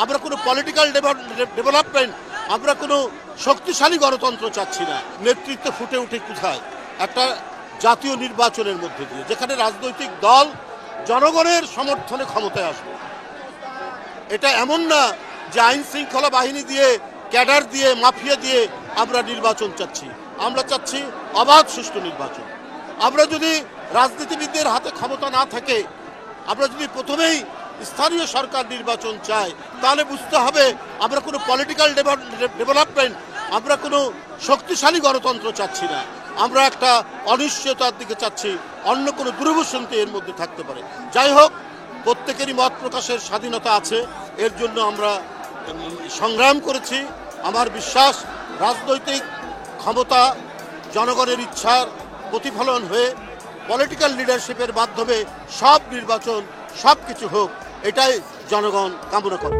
আমরা কোনো political development, আমরা কোনো শক্তিশালী গণতন্ত্র চাচ্ছি না। নেতৃত্ব ফুটে উঠে কোথায়? একটা জাতীয় নির্বাচনের মধ্যে দিয়ে, যেখানে রাজনৈতিক দল জনগণের সমর্থনে ক্ষমতায় আসবে। এটা এমন না যে আইন শৃঙ্খলা বাহিনী দিয়ে, ক্যাডার দিয়ে, মাফিয়া দিয়ে আমরা নির্বাচন চাচ্ছি। আমরা চাচ্ছি অবাধ সুষ্ঠু নির্বাচন। আমরা যদি রাজনীতিবিদদের হাতে ক্ষমতা না থাকে, আমরা যদি প্রথমেই স্থানীয় সরকার নির্বাচন চাই, তাহলে বুঝতে হবে আমরা কোনো পলিটিক্যাল ডেভেলপমেন্ট, আমরা কোনো শক্তিশালী গণতন্ত্র চাচ্ছি না। আমরা একটা অনিশ্চয়তার দিকে চাচ্ছি, অন্য কোনো দুরবসন্তি এর মধ্যে থাকতে পারে। যাই হোক, প্রত্যেকেরই মত প্রকাশের স্বাধীনতা আছে, এর জন্য আমরা সংগ্রাম করেছি। আমার বিশ্বাস রাজনৈতিক ক্ষমতা জনগণের ইচ্ছার প্রতিফলন হয়ে পলিটিক্যাল লিডারশিপের মাধ্যমে সব নির্বাচন, সব কিছু হোক, এটাই জনগণ কামনা করে।